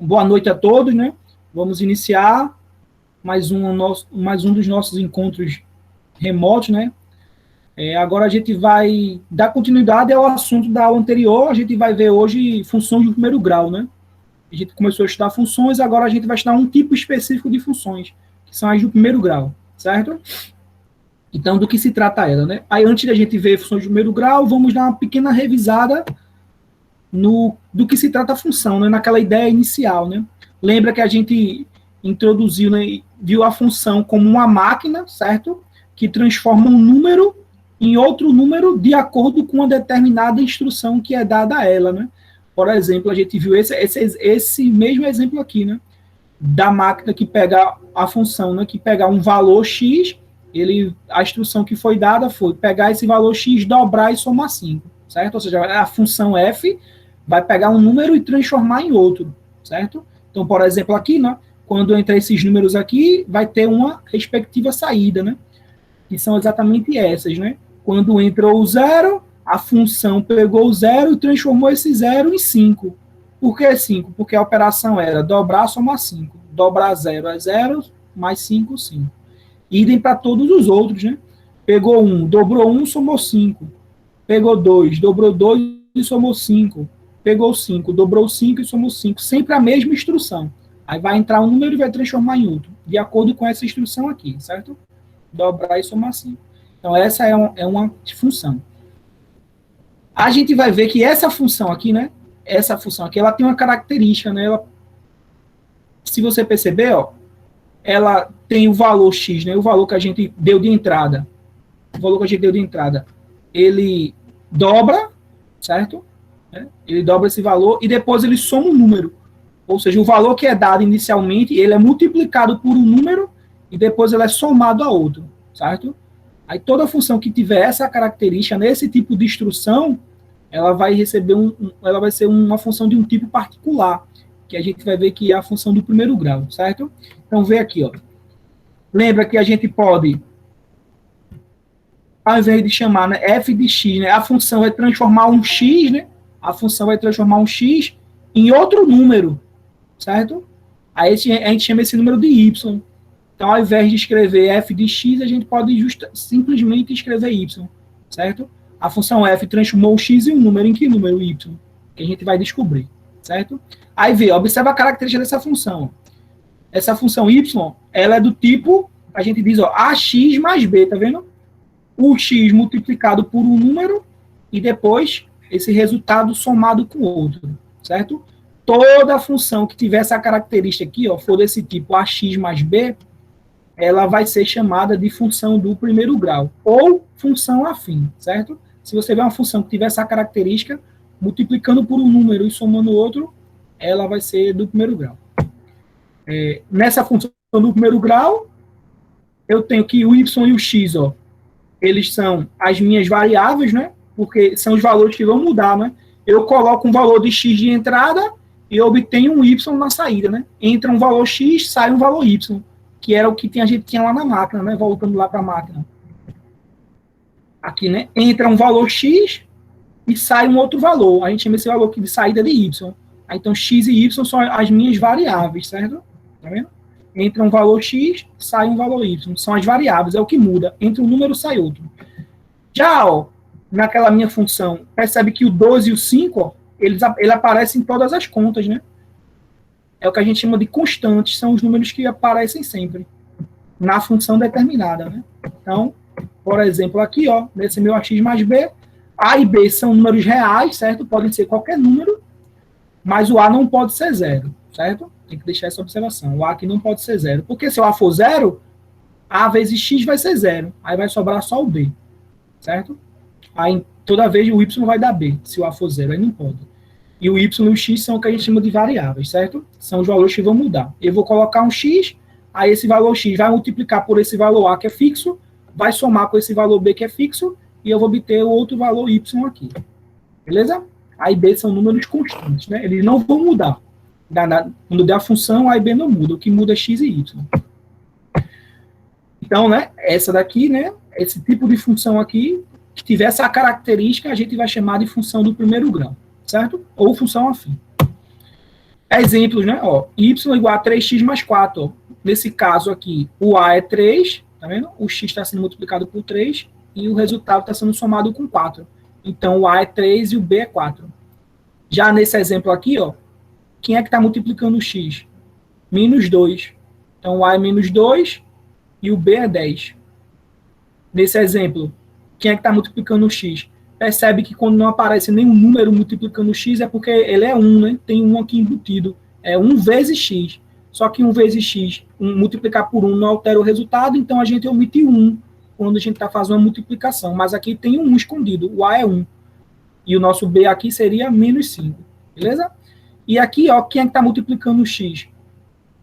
boa noite a todos, né? Vamos iniciar mais um dos nossos encontros remotos, né? Agora a gente vai dar continuidade ao assunto da aula anterior. A gente vai ver hoje funções do primeiro grau, né? A gente começou a estudar funções, agora a gente vai estudar um tipo específico de funções, que são as do primeiro grau, certo? Então, do que se trata ela, né? Aí, antes da gente ver funções do primeiro grau, vamos dar uma pequena revisada do que se trata a função, né? Naquela ideia inicial, né? Lembra que a gente introduziu, né, viu a função como uma máquina, certo? Que transforma um número em outro número de acordo com uma determinada instrução que é dada a ela, né? Por exemplo, a gente viu esse mesmo exemplo aqui, né? Da máquina que pega a função, né? Que pega um valor x, a instrução que foi dada foi pegar esse valor x, dobrar e somar 5, certo? Ou seja, a função f vai pegar um número e transformar em outro, certo? Então, por exemplo, aqui, né? Quando entrar esses números aqui, vai ter uma respectiva saída, né? Que são exatamente essas, né? Quando entrou o zero, a função pegou o zero e transformou esse zero em 5. Por que 5? Porque a operação era dobrar, somar 5. Dobrar 0 é 0, mais 5, 5. Idem para todos os outros, né? Pegou 1, dobrou 1, somou 5. Pegou 2, dobrou 2 e somou 5. Pegou 5, dobrou 5 e somou 5. Sempre a mesma instrução. Aí vai entrar um número e vai transformar em outro, de acordo com essa instrução aqui, certo? Dobrar e somar 5. Então, essa é uma função. A gente vai ver que essa função aqui, né? Essa função aqui, ela tem uma característica, né? Se você perceber, ó, ela tem o valor x, né? O valor que a gente deu de entrada. O valor que a gente deu de entrada, ele dobra, certo? Ele dobra esse valor e depois ele soma um número. Ou seja, o valor que é dado inicialmente, ele é multiplicado por um número e depois ele é somado a outro, certo? Aí toda função que tiver essa característica, nesse tipo de instrução, ela vai receber ela vai ser uma função de um tipo particular, que a gente vai ver que é a função do primeiro grau, certo? Então, vê aqui, ó. Lembra que a gente pode, ao invés de chamar, né, f de x, né, a função vai transformar um x, né? A função vai transformar um x em outro número, certo? Aí a gente chama esse número de y. Então, ao invés de escrever f de x, a gente pode simplesmente escrever y, certo? A função f transformou o x em um número. Em que número? Y. Que a gente vai descobrir, certo? Aí vê, observa a característica dessa função. Essa função y, ela é do tipo, a gente diz, ó, ax mais b, tá vendo? O x multiplicado por um número e depois esse resultado somado com outro, certo? Toda função que tiver essa característica aqui, ó, for desse tipo ax mais b, ela vai ser chamada de função do primeiro grau, ou função afim, certo? Se você vê uma função que tiver essa característica, multiplicando por um número e somando outro, ela vai ser do primeiro grau. Nessa função do primeiro grau, eu tenho que o y e o x, ó, eles são as minhas variáveis, né? Porque são os valores que vão mudar, né? Eu coloco um valor de x de entrada e obtenho um y na saída, né? Entra um valor x, sai um valor y, que era o que a gente tinha lá na máquina, né? Voltando lá para a máquina. Aqui, né? Entra um valor x e sai um outro valor. A gente chama esse valor aqui de saída de y. Então, x e y são as minhas variáveis, certo? Tá vendo? Entra um valor x, sai um valor y. São as variáveis, é o que muda. Entra um número, sai outro. Já, ó, naquela minha função, percebe que o 12 e o 5, ó, ele aparecem em todas as contas, né? É o que a gente chama de constantes, são os números que aparecem sempre na função determinada, né? Então, por exemplo, aqui, ó, nesse meu ax mais b, a e b são números reais, certo? Podem ser qualquer número, mas o a não pode ser zero, certo? Tem que deixar essa observação. O a aqui não pode ser zero, porque se o a for zero, a vezes x vai ser zero, aí vai sobrar só o b, certo? Aí toda vez o y vai dar b, se o a for zero, aí não pode. E o y e o x são o que a gente chama de variáveis, certo? São os valores que vão mudar. Eu vou colocar um x, aí esse valor x vai multiplicar por esse valor a que é fixo, vai somar com esse valor b que é fixo, e eu vou obter o outro valor y aqui. Beleza? A e b são números constantes, né? Eles não vão mudar. Quando der a função, a e b não muda. O que muda é x e y. Então, né? Essa daqui, né? Esse tipo de função aqui, que tiver essa característica, a gente vai chamar de função do primeiro grau, certo? Ou função afim. Exemplos, né? Ó, y igual a 3x mais 4. Ó. Nesse caso aqui, o a é 3, tá vendo? O x está sendo multiplicado por 3 e o resultado está sendo somado com 4. Então, o a é 3 e o b é 4. Já nesse exemplo aqui, ó, quem é que está multiplicando o x? Menos 2. Então, o a é menos 2 e o b é 10. Nesse exemplo, quem é que está multiplicando o x? Percebe que quando não aparece nenhum número multiplicando o x é porque ele é 1, né? Tem 1 aqui embutido. É 1 vezes x. Só que 1 vezes x, multiplicar por 1 não altera o resultado, então a gente omite 1 quando a gente está fazendo uma multiplicação. Mas aqui tem um 1 escondido, o a é 1. E o nosso b aqui seria menos 5. Beleza? E aqui, ó, quem é que está multiplicando o x?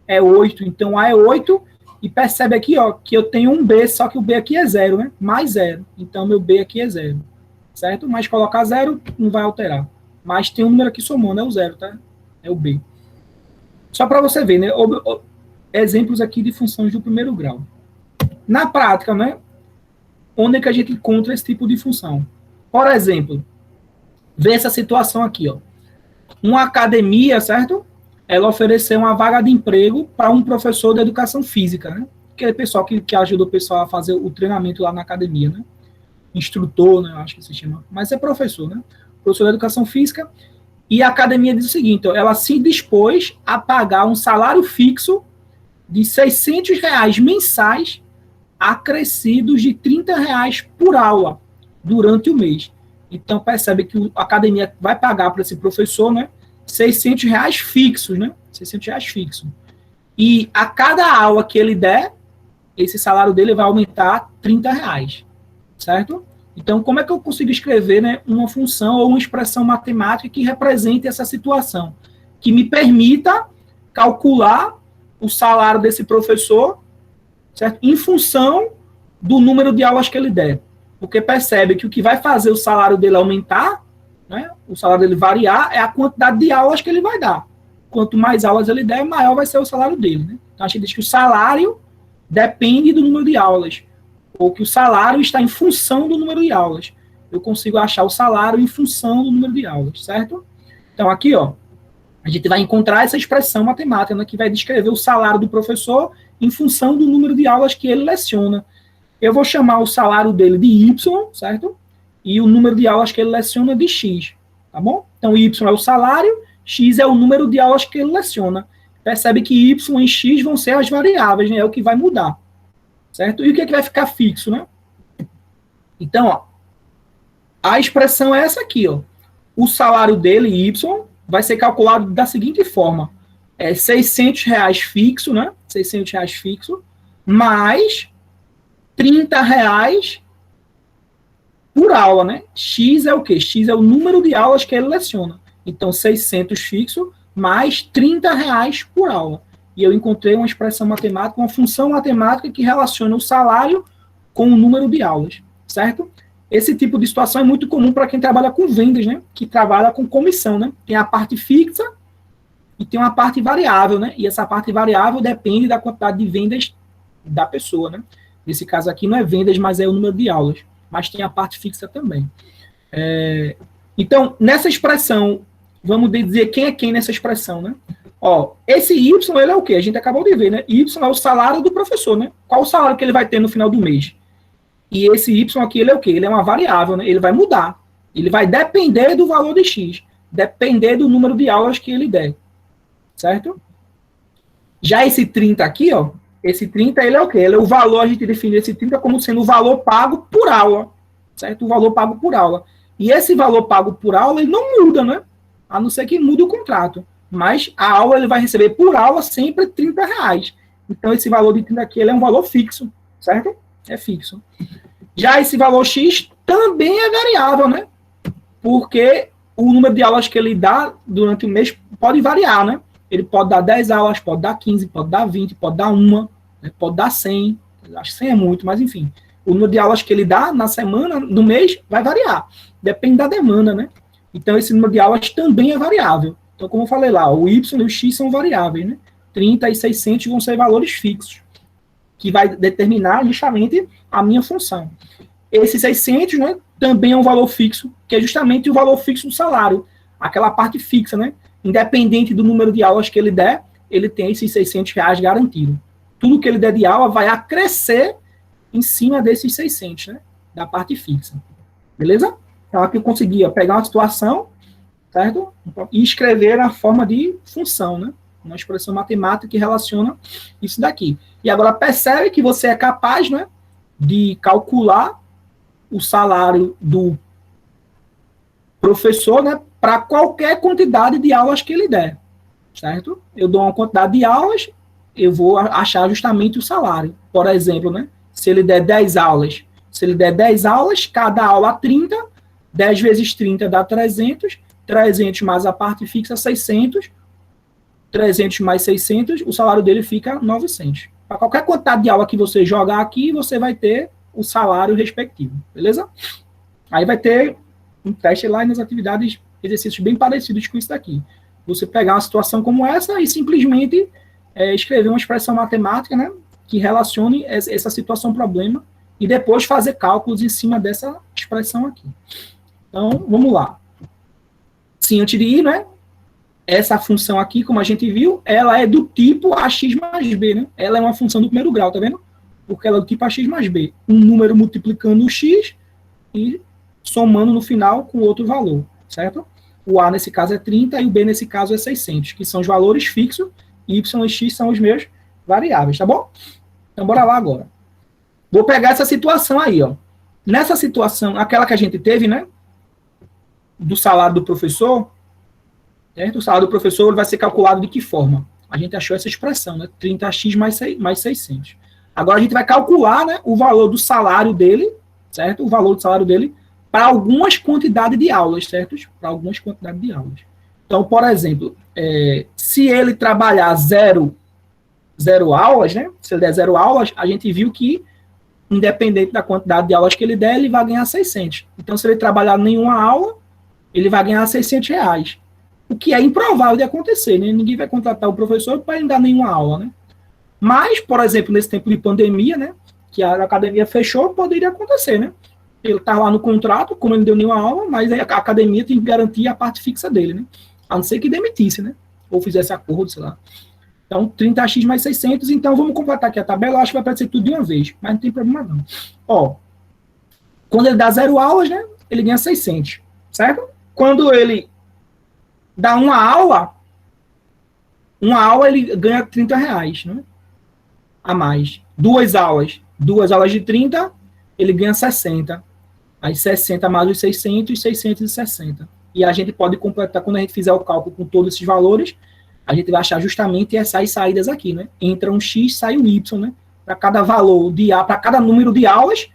É 8. Então, a é 8. E percebe aqui, ó, que eu tenho um b, só que o b aqui é 0, né? Mais 0. Então, meu b aqui é 0. Certo? Mas colocar 0 não vai alterar. Mas tem um número aqui somando, é o 0, tá? É o b. Só para você ver, né? Exemplos aqui de funções do primeiro grau. Na prática, né? Onde é que a gente encontra esse tipo de função? Por exemplo, vê essa situação aqui, ó. Uma academia, certo? Ela ofereceu uma vaga de emprego para um professor de educação física, né? Aquele pessoal que ajuda o pessoal a fazer o treinamento lá na academia, né? Instrutor, né? Acho que se chama. Mas é professor, né? Professor de educação física. E a academia diz o seguinte, ó, ela se dispôs a pagar um salário fixo de R$600 mensais, acrescidos de R$30 por aula durante o mês. Então, percebe que a academia vai pagar para esse professor, né? R$600 fixos, né? R$600 fixos. E a cada aula que ele der, esse salário dele vai aumentar R$30, certo? Então, como é que eu consigo escrever, né, uma função ou uma expressão matemática que represente essa situação? Que me permita calcular o salário desse professor, certo? Em função do número de aulas que ele der. Porque percebe que o que vai fazer o salário dele aumentar, né, o salário dele variar, é a quantidade de aulas que ele vai dar. Quanto mais aulas ele der, maior vai ser o salário dele. Né? Então, a gente diz que o salário depende do número de aulas, ou que o salário está em função do número de aulas. Eu consigo achar o salário em função do número de aulas, certo? Então, aqui, ó, a gente vai encontrar essa expressão matemática, né, que vai descrever o salário do professor em função do número de aulas que ele leciona. Eu vou chamar o salário dele de Y, certo? E o número de aulas que ele leciona de X, tá bom? Então, Y é o salário, X é o número de aulas que ele leciona. Percebe que Y e X vão ser as variáveis, né? É o que vai mudar, certo? E o que é que vai ficar fixo, né? Então, ó, a expressão é essa aqui, ó. O salário dele, Y, vai ser calculado da seguinte forma. É R$600 fixo, né? R$600 fixo, mais R$30 por aula, né? X é o quê? X é o número de aulas que ele leciona. Então, 600 fixo mais R$30 por aula. E eu encontrei uma expressão matemática, uma função matemática que relaciona o salário com o número de aulas, certo? Esse tipo de situação é muito comum para quem trabalha com vendas, né? Que trabalha com comissão, né? Tem a parte fixa e tem uma parte variável, né? E essa parte variável depende da quantidade de vendas da pessoa, né? Nesse caso aqui não é vendas, mas é o número de aulas. Mas tem a parte fixa também. Então, nessa expressão, vamos dizer quem é quem nessa expressão, né? Ó, esse Y, ele é o quê? A gente acabou de ver, né? Y é o salário do professor, né? Qual o salário que ele vai ter no final do mês? E esse Y aqui, ele é o quê? Ele é uma variável, né? Ele vai mudar. Ele vai depender do valor de X. Depender do número de aulas que ele der. Certo? Já esse 30 aqui, ó. Esse 30, ele é o quê? Ele é o valor, a gente define esse 30 como sendo o valor pago por aula. Certo? O valor pago por aula. E esse valor pago por aula, ele não muda, né? A não ser que mude o contrato. Mas a aula, ele vai receber por aula sempre R$30. Então, esse valor de 30 aqui, ele é um valor fixo. Certo? É fixo. Já esse valor X também é variável, né? Porque o número de aulas que ele dá durante o mês pode variar, né? Ele pode dar 10 aulas, pode dar 15, pode dar 20, pode dar 1, né? Pode dar 100. Acho que 100 é muito, mas enfim. O número de aulas que ele dá na semana, no mês, vai variar. Depende da demanda, né? Então, esse número de aulas também é variável. Então, como eu falei lá, o Y e o X são variáveis, né? 30 e 600 vão ser valores fixos, que vai determinar justamente a minha função. Esse 600, né, também é um valor fixo, que é justamente o valor fixo do salário. aquela parte fixa, né? Independente do número de aulas que ele der, ele tem esses R$600 garantido. Tudo que ele der de aula vai acrescer em cima desses 600, né? Da parte fixa. Beleza? Então, aqui eu conseguia pegar uma situação, certo? E escrever na forma de função, né? Uma expressão matemática que relaciona isso daqui. E agora percebe que você é capaz, né, de calcular o salário do professor, né, para qualquer quantidade de aulas que ele der, certo? Eu dou uma quantidade de aulas, eu vou achar justamente o salário. Por exemplo, né, se ele der 10 aulas, cada aula 30, 10 vezes 30 dá 300, 300 mais a parte fixa 600, 300 mais 600, o salário dele fica 900. Para qualquer quantidade de aula que você jogar aqui, você vai ter o salário respectivo, beleza? Aí vai ter um teste lá nas atividades, exercícios bem parecidos com isso daqui. Você pegar uma situação como essa e simplesmente escrever uma expressão matemática, né, que relacione essa situação-problema e depois fazer cálculos em cima dessa expressão aqui. Então, vamos lá. Sim, antes de ir, né, essa função aqui, como a gente viu, ela é do tipo ax mais b, né? Ela é uma função do primeiro grau, tá vendo? Porque ela é do tipo ax mais b. Um número multiplicando o x e somando no final com outro valor, certo? O a nesse caso é 30 e o b nesse caso é 600, que são os valores fixos, y e x são os meus variáveis, tá bom? Então, bora lá agora. Vou pegar essa situação aí, ó. Nessa situação, aquela que a gente teve, né? Do salário do professor, certo? O salário do professor vai ser calculado de que forma? A gente achou essa expressão, né? 30x mais 600. Agora a gente vai calcular, né, o valor do salário dele, certo? O valor do salário dele para algumas quantidades de aulas, certo? Para algumas quantidades de aulas. Então, por exemplo, se ele trabalhar zero aulas, né? Se ele der 0 aulas, a gente viu que, independente da quantidade de aulas que ele der, ele vai ganhar 600. Então, se ele trabalhar nenhuma aula, ele vai ganhar R$600. O que é improvável de acontecer, né? Ninguém vai contratar o professor para ele dar nenhuma aula, né? Mas, por exemplo, nesse tempo de pandemia, né? Que a academia fechou, poderia acontecer, né? Ele está lá no contrato, como ele não deu nenhuma aula, mas a academia tem que garantir a parte fixa dele, né? A não ser que demitisse, né? Ou fizesse acordo, sei lá. Então, 30x mais 600. Então, vamos completar aqui a tabela. Eu acho que vai aparecer tudo de uma vez, mas não tem problema não. Ó, quando ele dá 0 aulas, né? Ele ganha 600, certo? Quando ele dá uma aula ele ganha R$30, né? A mais. 2 aulas de 30, ele ganha 60. Aí 60 mais os 600, 660. E a gente pode completar, quando a gente fizer o cálculo com todos esses valores, a gente vai achar justamente essas saídas aqui, né? Entra um x, sai um y, né? Para cada valor de A, para cada número de aulas,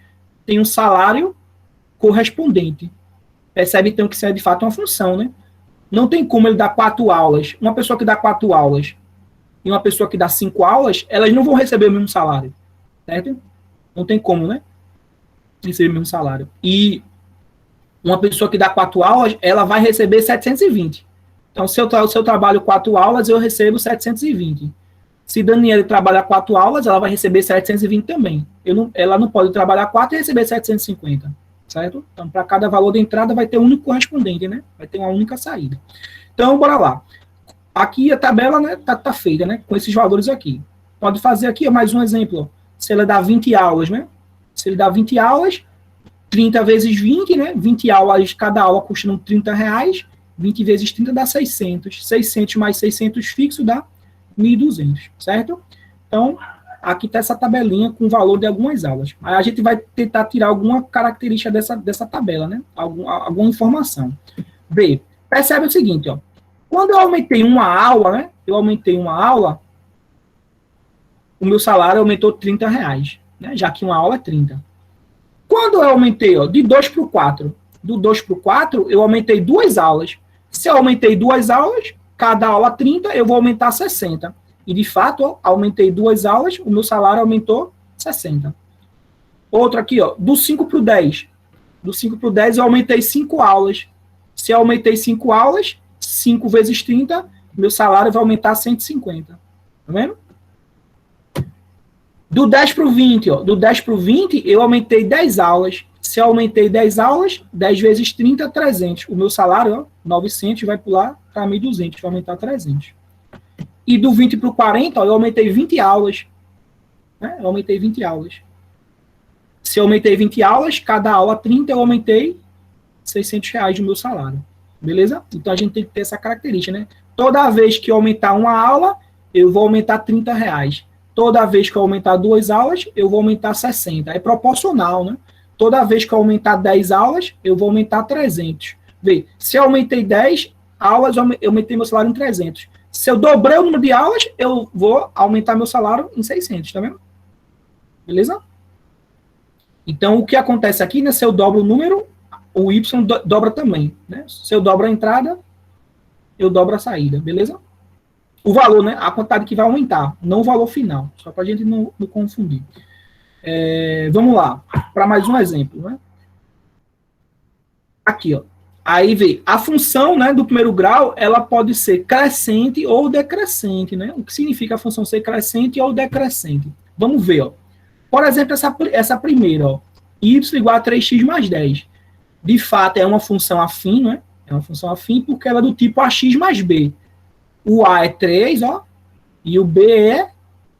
tem um salário correspondente. Percebe, então, que isso é de fato uma função, né? Não tem como ele dar 4 aulas. Uma pessoa que dá 4 aulas e uma pessoa que dá 5 aulas, elas não vão receber o mesmo salário, certo? Não tem como, né? Receber o mesmo salário. E uma pessoa que dá 4 aulas, ela vai receber 720. Então, se eu trabalho 4 aulas, eu recebo 720. Se Daniela trabalhar 4 aulas, ela vai receber 720 também. Ela não pode trabalhar 4 e receber 750, certo? Então, para cada valor de entrada, vai ter um único correspondente, né? Vai ter uma única saída. Então, bora lá. Aqui a tabela, né, tá feita, né? Com esses valores aqui. Pode fazer aqui, mais um exemplo. Se ela dá 20 aulas, né? Se ele dá 20 aulas, 30 vezes 20, né? 20 aulas, cada aula custando R$30. 20 vezes 30 dá 600. 600 mais 600 fixo dá 1.200, certo? Então, aqui está essa tabelinha com o valor de algumas aulas. Aí a gente vai tentar tirar alguma característica dessa tabela, né? Alguma informação. B, percebe o seguinte, ó. Quando eu aumentei uma aula, né? O meu salário aumentou R$30, né? Já que uma aula é 30. Quando eu aumentei, ó, de 2 para o 4, do 2 para o 4, eu aumentei 2 aulas. Se eu aumentei 2 aulas, cada aula 30, eu vou aumentar 60. E, de fato, ó, aumentei 2 aulas, o meu salário aumentou 60. Outro aqui, ó, do 5 para o 10. Do 5 para o 10, eu aumentei 5 aulas. Se eu aumentei 5 aulas, 5 vezes 30, meu salário vai aumentar 150. Tá vendo? Do 10 para o 20, ó, do 10 para o 20, eu aumentei 10 aulas. Se eu aumentei 10 aulas, 10 vezes 30, 300. O meu salário, ó, 900, vai pular para 1.200, vai aumentar 300. E do 20 para o 40, ó, eu aumentei 20 aulas. Né? Eu aumentei 20 aulas. Se eu aumentei 20 aulas, cada aula 30, eu aumentei R$600 do meu salário. Beleza? Então a gente tem que ter essa característica, né? Toda vez que eu aumentar uma aula, eu vou aumentar R$30. Toda vez que eu aumentar 2 aulas, eu vou aumentar 60. É proporcional, né? Toda vez que eu aumentar 10 aulas, eu vou aumentar 300. Vê, se eu aumentei 10 aulas, eu aumentei meu salário em 300. Se eu dobrei o número de aulas, eu vou aumentar meu salário em 600, tá vendo? Beleza? Então, o que acontece aqui, né? Se eu dobro o número, o Y dobra também, né? Se eu dobro a entrada, eu dobro a saída, beleza? O valor, né? A quantidade que vai aumentar, não o valor final, só para a gente não confundir. Vamos lá, para mais um exemplo, né? Aqui, ó. Aí vê, a função, né, do primeiro grau, ela pode ser crescente ou decrescente, né? O que significa a função ser crescente ou decrescente? Vamos ver, ó. Por exemplo, essa primeira, ó, y igual a 3x mais 10. De fato, é uma função afim, né? É uma função afim porque ela é do tipo ax mais b. O a é 3, ó, e o b é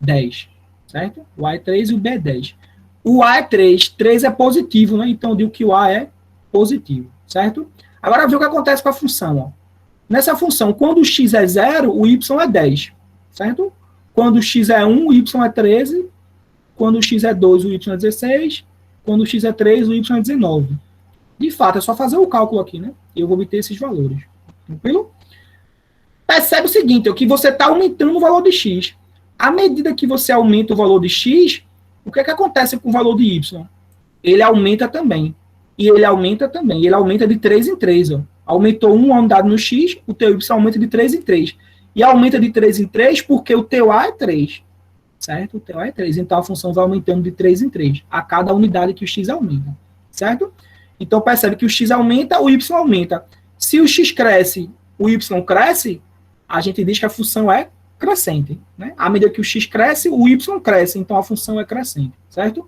10, certo? O a é 3 e o b é 10. O a é 3, 3 é positivo, né? Então, eu digo que o a é positivo, certo? Agora, vê o que acontece com a função, ó. Nessa função, quando o x é 0, o y é 10, certo? Quando o x é 1, o y é 13. Quando o x é 2, o y é 16. Quando o x é 3, o y é 19. De fato, é só fazer o cálculo aqui, né? E eu vou obter esses valores. Tranquilo? Percebe o seguinte, ó, que você está aumentando o valor de x. À medida que você aumenta o valor de x, o que é que acontece com o valor de y? Ele aumenta também. E ele aumenta também. Ele aumenta de 3 em 3. Ó. Aumentou uma unidade no x, o teu y aumenta de 3 em 3. E aumenta de 3 em 3 porque o teu a é 3. Certo? O teu a é 3. Então, a função vai aumentando de 3 em 3 a cada unidade que o x aumenta. Certo? Então, percebe que o x aumenta, o y aumenta. Se o x cresce, o y cresce, a gente diz que a função é crescente. Né? À medida que o x cresce, o y cresce. Então, a função é crescente. Certo?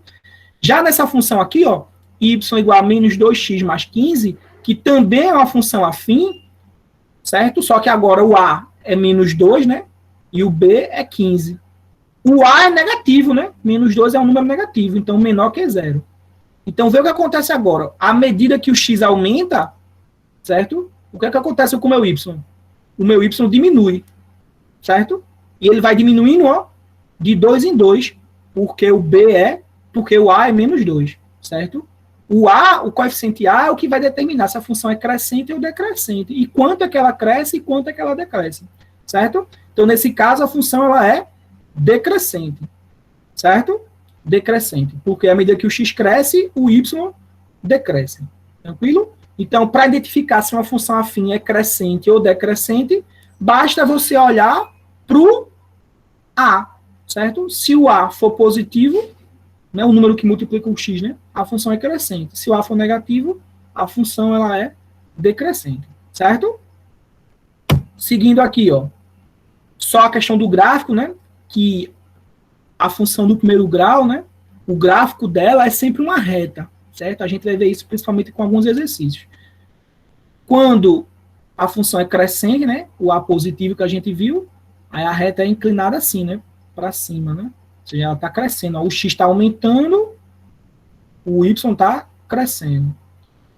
Já nessa função aqui, ó, y igual a menos 2x mais 15, que também é uma função afim, certo? Só que agora o a é menos 2, né? E o b é 15. O a é negativo, né? Menos 2 é um número negativo, então menor que 0. Então, vê o que acontece agora. À medida que o x aumenta, certo? O que é que acontece com o meu y? O meu y diminui, certo? E ele vai diminuindo, ó, de 2 em 2, porque o a é menos 2, certo? O coeficiente a é o que vai determinar se a função é crescente ou decrescente. E quanto é que ela cresce e quanto é que ela decresce, certo? Então, nesse caso, a função ela é decrescente, certo? Decrescente, porque à medida que o x cresce, o y decresce. Tranquilo? Então, para identificar se uma função afim é crescente ou decrescente, basta você olhar para o a, certo? Se o a for positivo, né, o número que multiplica o x, né, a função é crescente. Se o a for negativo, a função ela é decrescente, certo? Seguindo aqui, ó, só a questão do gráfico, né, que a função do primeiro grau, né, o gráfico dela é sempre uma reta, certo? A gente vai ver isso principalmente com alguns exercícios. Quando a função é crescente, né, o a positivo que a gente viu, aí a reta é inclinada assim, né, para cima, né? Ou seja, ela está crescendo. O x está aumentando, o y está crescendo.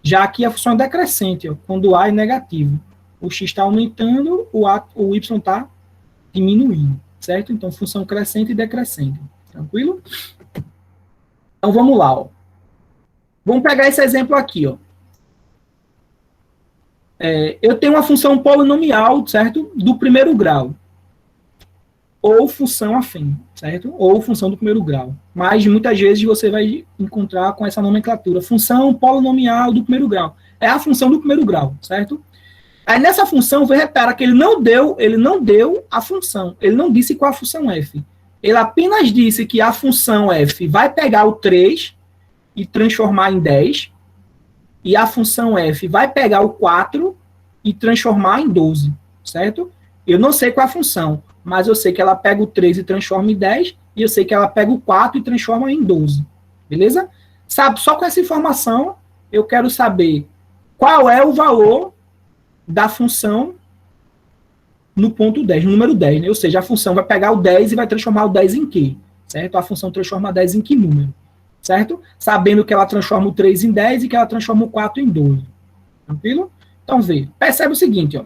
Já aqui a função é decrescente, ó, quando o a é negativo. O x está aumentando, o y está diminuindo, certo? Então, função crescente e decrescente. Tranquilo? Então, vamos lá. Ó. Vamos pegar esse exemplo aqui. Ó. Eu tenho uma função polinomial, certo? Do primeiro grau. Ou função afim, certo? Ou função do primeiro grau. Mas muitas vezes você vai encontrar com essa nomenclatura. Função polinomial do primeiro grau. É a função do primeiro grau, certo? Aí nessa função, você repara que ele não deu a função. Ele não disse qual a função f. Ele apenas disse que a função f vai pegar o 3 e transformar em 10. E a função f vai pegar o 4 e transformar em 12, certo? Eu não sei qual é a função, mas eu sei que ela pega o 3 e transforma em 10, e eu sei que ela pega o 4 e transforma em 12. Beleza? Sabe, só com essa informação, eu quero saber qual é o valor da função no ponto 10, no número 10, né? Ou seja, a função vai pegar o 10 e vai transformar o 10 em quê? Certo? A função transforma 10 em que número? Certo? Sabendo que ela transforma o 3 em 10 e que ela transforma o 4 em 12. Tranquilo? Então, vê. Percebe o seguinte, ó.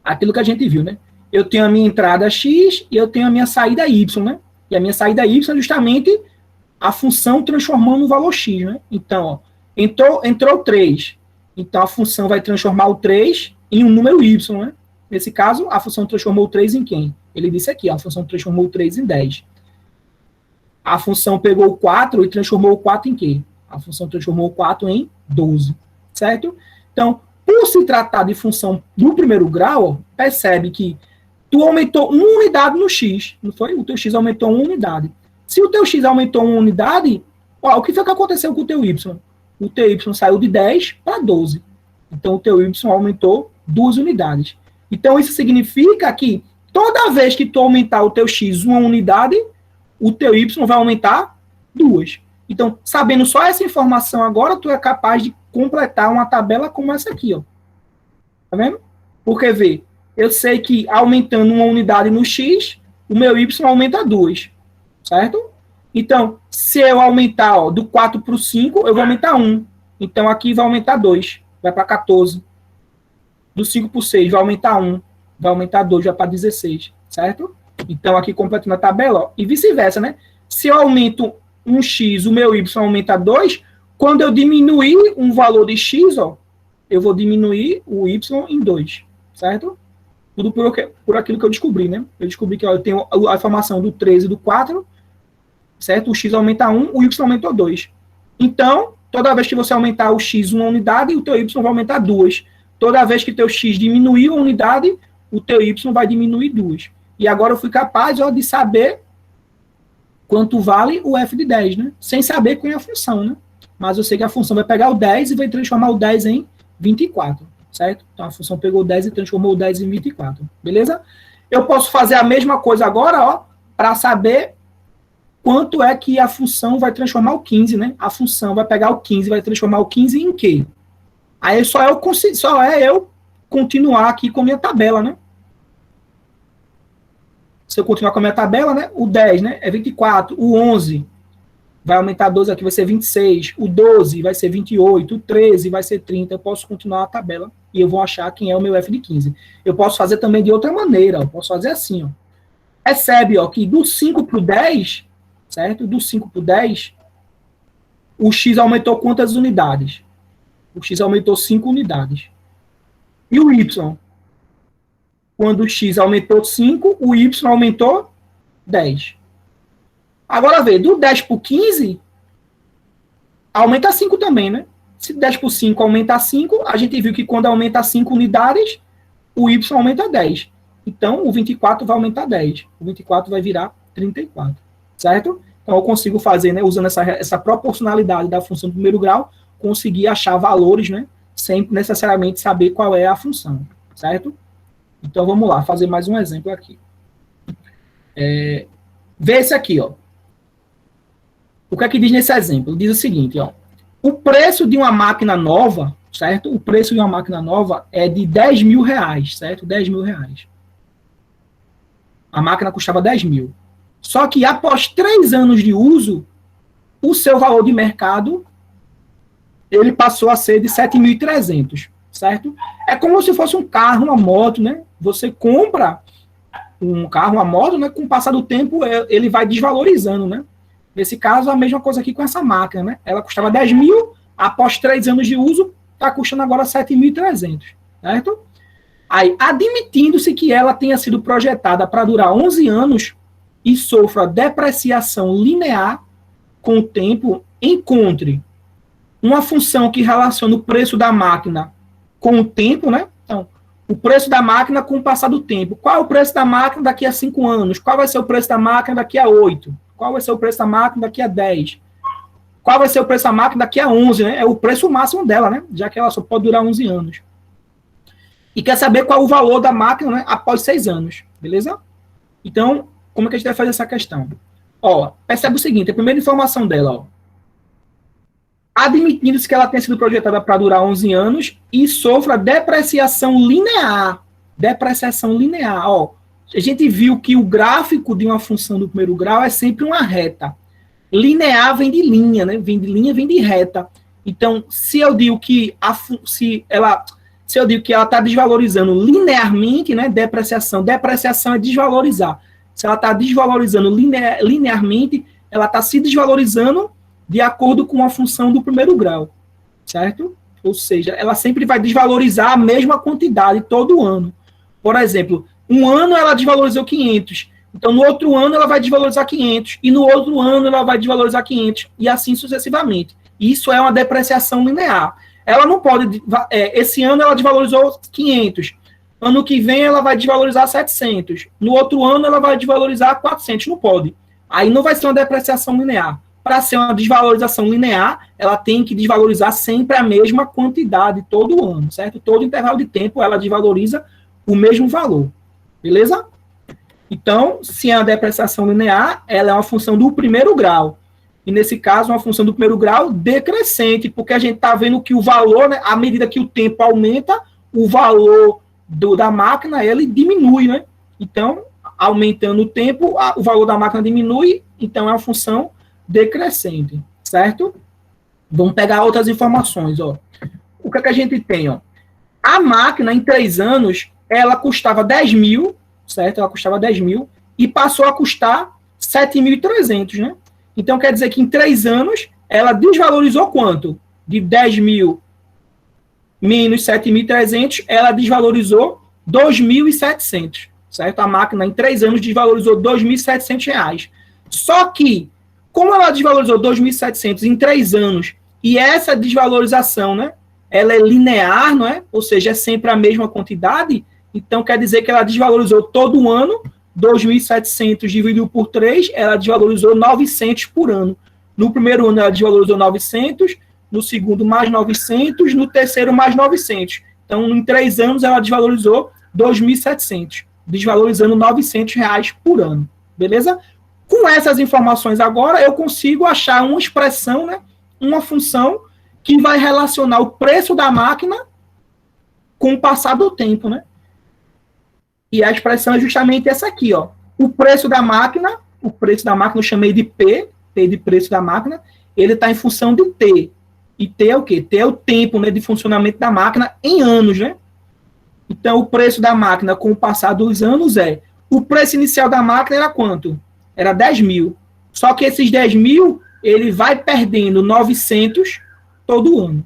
Aquilo que a gente viu, né? Eu tenho a minha entrada x e eu tenho a minha saída y, né? E a minha saída y é justamente a função transformando o valor x, né? Então, ó, entrou 3. Então, a função vai transformar o 3 em um número y, né? Nesse caso, a função transformou o 3 em quem? Ele disse aqui, ó, a função transformou o 3 em 10. A função pegou o 4 e transformou o 4 em quê? A função transformou o 4 em 12, certo? Então, por se tratar de função do primeiro grau, ó, percebe que tu aumentou uma unidade no x, não foi? O teu x aumentou uma unidade. Se o teu x aumentou uma unidade, ó, o que foi que aconteceu com o teu y? O teu y saiu de 10 para 12. Então, o teu y aumentou 2 unidades. Então, isso significa que toda vez que tu aumentar o teu x uma unidade, o teu y vai aumentar 2. Então, sabendo só essa informação agora, tu é capaz de completar uma tabela como essa aqui, ó. Tá vendo? Porque, vê, eu sei que aumentando uma unidade no x, o meu y aumenta 2. Certo? Então, se eu aumentar, ó, do 4 para o 5, eu vou aumentar 1. Então, aqui vai aumentar 2. Vai para 14. Do 5 para o 6 vai aumentar 1, vai aumentar 2, vai para 16, certo? Então, aqui completando a tabela, ó, e vice-versa, né? Se eu aumento um x, o meu y aumenta 2, quando eu diminuir um valor de x, ó, eu vou diminuir o y em 2, certo? Tudo por aquilo que eu descobri, né? Eu descobri que ó, eu tenho a informação do 13 e do 4, certo? O x aumenta 1, o y aumentou 2. Então, toda vez que você aumentar o x uma unidade, o teu y vai aumentar 2. Toda vez que teu x diminuir uma unidade, o teu y vai diminuir 2. E agora eu fui capaz, ó, de saber quanto vale o f de 10, né? Sem saber qual é a função, né? Mas eu sei que a função vai pegar o 10 e vai transformar o 10 em 24, certo? Então a função pegou o 10 e transformou o 10 em 24, beleza? Eu posso fazer a mesma coisa agora, ó, para saber quanto é que a função vai transformar o 15, né? A função vai pegar o 15 e vai transformar o 15 em quê? Aí só é eu continuar aqui com a minha tabela, né? Se eu continuar com a minha tabela, né? O 10, né? É 24. O 11 vai aumentar 12 aqui, vai ser 26. O 12 vai ser 28. O 13 vai ser 30. Eu posso continuar a tabela e eu vou achar quem é o meu f de 15. Eu posso fazer também de outra maneira. Eu posso fazer assim, ó. Percebe, ó, que do 5 para o 10, certo? Do 5 para o 10, o x aumentou quantas unidades? O x aumentou 5 unidades. E o y? Quando o x aumentou 5, o y aumentou 10. Agora vê, do 10 para o 15, aumenta 5 também, né? Se 10 para o 5 aumenta 5, a gente viu que quando aumenta 5 unidades, o y aumenta 10. Então, o 24 vai aumentar 10. O 24 vai virar 34. Certo? Então, eu consigo fazer, né, usando essa proporcionalidade da função do primeiro grau, conseguir achar valores, né, sem necessariamente saber qual é a função, certo? Então, vamos lá, fazer mais um exemplo aqui. Vê esse aqui, ó. O que é que diz nesse exemplo? Diz o seguinte, ó. O preço de uma máquina nova, certo? O preço de uma máquina nova é de 10 mil reais, certo? 10 mil reais. A máquina custava 10 mil. Só que após 3 anos de uso, o seu valor de mercado ele passou a ser de 7.300, certo? É como se fosse um carro, uma moto, né? Você compra um carro, uma moto, né? Com o passar do tempo, ele vai desvalorizando, né? Nesse caso, a mesma coisa aqui com essa máquina, né? Ela custava 10 mil, após 3 anos de uso, está custando agora 7.300, certo? Aí, admitindo-se que ela tenha sido projetada para durar 11 anos e sofra depreciação linear com o tempo, encontre uma função que relaciona o preço da máquina com o tempo, né? Então, o preço da máquina com o passar do tempo. Qual é o preço da máquina daqui a 5 anos? Qual vai ser o preço da máquina daqui a 8? Qual vai ser o preço da máquina daqui a 10? Qual vai ser o preço da máquina daqui a 11, né? É o preço máximo dela, né? Já que ela só pode durar 11 anos. E quer saber qual é o valor da máquina, né, após 6 anos, beleza? Então, como é que a gente vai fazer essa questão? Ó, percebe o seguinte, a primeira informação dela, ó. Admitindo-se que ela tenha sido projetada para durar 11 anos e sofra depreciação linear. Depreciação linear, ó. A gente viu que o gráfico de uma função do primeiro grau é sempre uma reta. Linear vem de linha, né? Vem de linha, vem de reta. Então, se eu digo que ela está desvalorizando linearmente, né? Depreciação é desvalorizar. Se ela está desvalorizando linearmente, ela está se desvalorizando de acordo com a função do primeiro grau, certo? Ou seja, ela sempre vai desvalorizar a mesma quantidade todo ano. Por exemplo, um ano ela desvalorizou 500, então no outro ano ela vai desvalorizar 500, e no outro ano ela vai desvalorizar 500, e assim sucessivamente. Isso é uma depreciação linear. Ela não pode, esse ano ela desvalorizou 500, ano que vem ela vai desvalorizar 700, no outro ano ela vai desvalorizar 400, não pode. Aí não vai ser uma depreciação linear. Para ser uma desvalorização linear, ela tem que desvalorizar sempre a mesma quantidade todo ano, certo? Todo intervalo de tempo ela desvaloriza o mesmo valor, beleza? Então, se é uma depreciação linear, ela é uma função do primeiro grau. E nesse caso, uma função do primeiro grau decrescente, porque a gente está vendo que o valor, né, à medida que o tempo aumenta, o valor da máquina, ele diminui, né? Então, aumentando o tempo, o valor da máquina diminui, então é uma função decrescente, certo? Vamos pegar outras informações, ó. O que é que a gente tem, ó? A máquina, em 3 anos, ela custava 10 mil, certo? Ela custava 10 mil e passou a custar 7.300, né? Então, quer dizer que em 3 anos, ela desvalorizou quanto? De 10 mil menos 7.300, ela desvalorizou 2.700, certo? A máquina, em 3 anos, desvalorizou R$2.700. Só que, como ela desvalorizou 2.700 em 3 anos, e essa desvalorização, né, ela é linear, não é? Ou seja, é sempre a mesma quantidade, então quer dizer que ela desvalorizou todo ano, 2.700 dividido por 3, ela desvalorizou 900 por ano. No primeiro ano ela desvalorizou 900, no segundo mais 900, no terceiro mais 900. Então, em 3 anos ela desvalorizou 2.700, desvalorizando R$900 por ano, beleza? Com essas informações agora, eu consigo achar uma expressão, né, uma função que vai relacionar o preço da máquina com o passar do tempo, né? E a expressão é justamente essa aqui, ó. O preço da máquina eu chamei de P de preço da máquina, ele está em função de T. E T é o quê? T é o tempo, né, de funcionamento da máquina em anos, né? Então, o preço da máquina com o passar dos anos o preço inicial da máquina era quanto? Era 10 mil. Só que esses 10 mil, ele vai perdendo 900 todo ano,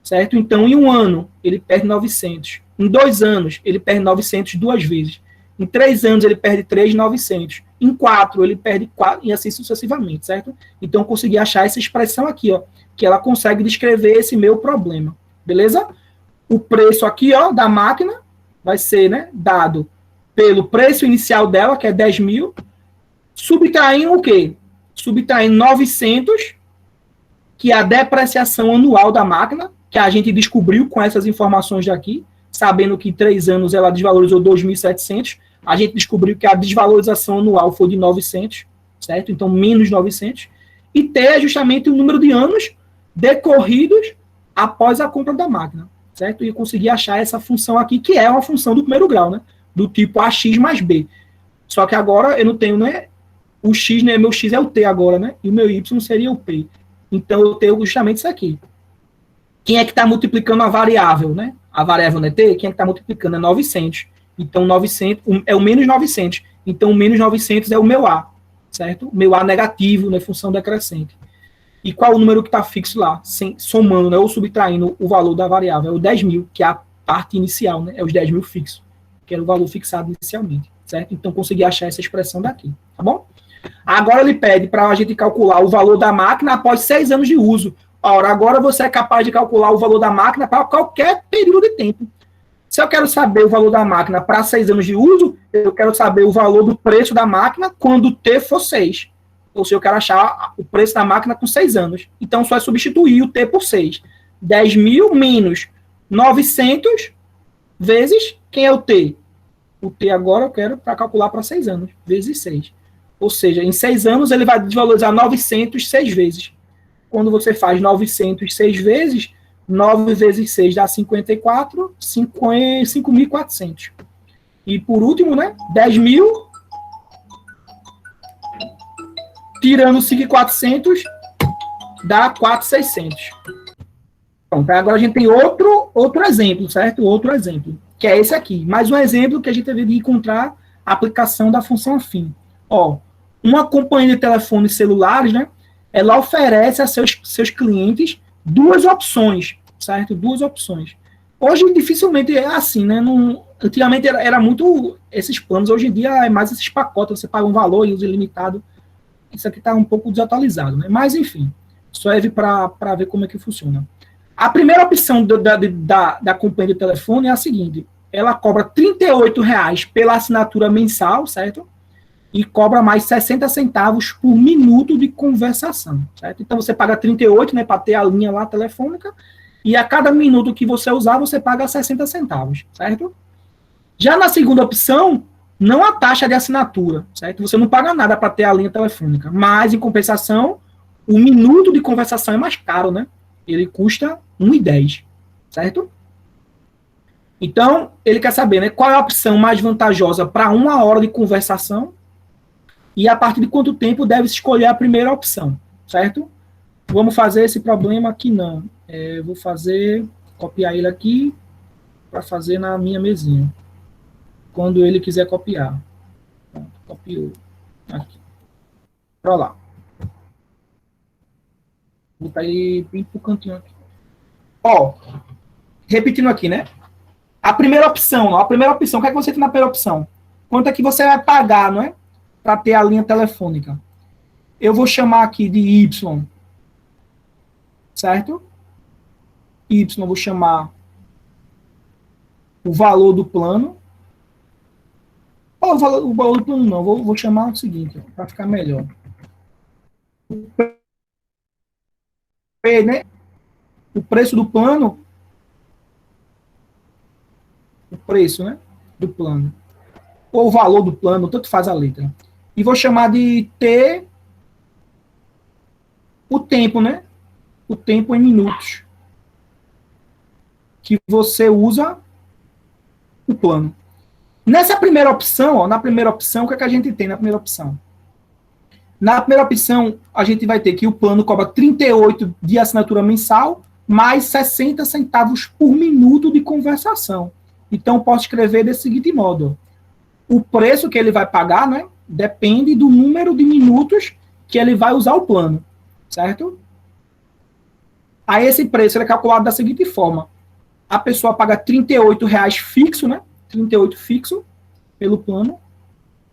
certo? Então, em um ano, ele perde 900. Em 2 anos, ele perde 900 2 vezes. Em 3 anos, ele perde 3.900. Em 4, ele perde 4, e assim sucessivamente, certo? Então, eu consegui achar essa expressão aqui, ó, que ela consegue descrever esse meu problema, beleza? O preço aqui, ó, da máquina vai ser, né, dado pelo preço inicial dela, que é 10 mil, subtraindo o quê? Subtraindo 900, que é a depreciação anual da máquina, que a gente descobriu com essas informações daqui, sabendo que em 3 anos ela desvalorizou 2.700, a gente descobriu que a desvalorização anual foi de 900, certo? Então, menos 900. E T é justamente o número de anos decorridos após a compra da máquina, certo? E eu consegui achar essa função aqui, que é uma função do primeiro grau, né? Do tipo AX mais B. Só que agora eu não tenho, né? O X, né? Meu X é o T agora, né? E o meu Y seria o P. Então, eu tenho justamente isso aqui. Quem é que está multiplicando a variável, né? A variável não é T? Quem é que está multiplicando? É 900. Então, 900 é o menos 900. Então, o menos 900 é o meu A, certo? O meu A negativo, né? Função decrescente. E qual o número que está fixo lá? Somando, né? Ou subtraindo o valor da variável. É o 10 mil, que é a parte inicial, né? É os 10 mil fixo, que era o valor fixado inicialmente, certo? Então, consegui achar essa expressão daqui, tá bom? Agora ele pede para a gente calcular o valor da máquina após 6 anos de uso. Ora, agora você é capaz de calcular o valor da máquina para qualquer período de tempo. Se eu quero saber o valor da máquina para 6 anos de uso, eu quero saber o valor do preço da máquina quando o T for 6. Ou se eu quero achar o preço da máquina com 6 anos. Então, só é substituir o T por 6. 10 mil menos 900 vezes quem é o T? O T agora eu quero para calcular para 6 anos, vezes 6. Ou seja, em 6 anos ele vai desvalorizar 900 6 vezes. Quando você faz 900 6 vezes, 9 vezes 6 dá 54, 5.400. E por último, né, 10 mil, tirando 5.400, dá 4.600. Pronto, agora a gente tem outro exemplo, certo? Outro exemplo, que é esse aqui. Mais um exemplo que a gente deveria encontrar a aplicação da função afim. Ó, uma companhia de telefones celulares, né, ela oferece a seus clientes duas opções, certo? Duas opções. Hoje, dificilmente é assim, né? Antigamente era muito esses planos, hoje em dia é mais esses pacotes, você paga um valor e usa ilimitado. Isso aqui está um pouco desatualizado, né? Mas, enfim, serve para ver como é que funciona. A primeira opção da companhia de telefone é a seguinte: ela cobra R$ 38 pela assinatura mensal, certo? E cobra mais 60 centavos por minuto de conversação, certo? Então você paga 38, né, para ter a linha lá telefônica, e a cada minuto que você usar, você paga 60 centavos, certo? Já na segunda opção, não há taxa de assinatura, certo? Você não paga nada para ter a linha telefônica, mas em compensação, o minuto de conversação é mais caro, né? Ele custa R$ 1,10, certo? Então, ele quer saber, né, qual é a opção mais vantajosa para 1 hora de conversação e a partir de quanto tempo deve se escolher a primeira opção, certo? Vamos fazer esse problema aqui, não. Vou copiar ele aqui para fazer na minha mesinha. Quando ele quiser copiar. Pronto, copiou. Aqui. Para lá. Vou botar ele bem pro cantinho aqui. Ó, repetindo aqui, né? A primeira opção, o que é que você tem na primeira opção? Quanto é que você vai pagar, não é? Para ter a linha telefônica. Eu vou chamar aqui de Y, certo? Y, vou chamar o valor do plano. Ou o valor do plano não, vou chamar o seguinte, para ficar melhor. Né? O preço do plano, o preço, né, do plano, ou o valor do plano, tanto faz a letra. E vou chamar de T o tempo, né? O tempo em minutos que você usa o plano. Nessa primeira opção, ó, o que é que a gente tem na primeira opção? Na primeira opção, a gente vai ter que o plano cobra 38 de assinatura mensal, mais 60 centavos por minuto de conversação. Então, posso escrever desse seguinte modo: o preço que ele vai pagar, né, depende do número de minutos que ele vai usar o plano, certo? Aí esse preço é calculado da seguinte forma: a pessoa paga R$ 38 fixo, né? 38 fixo pelo plano,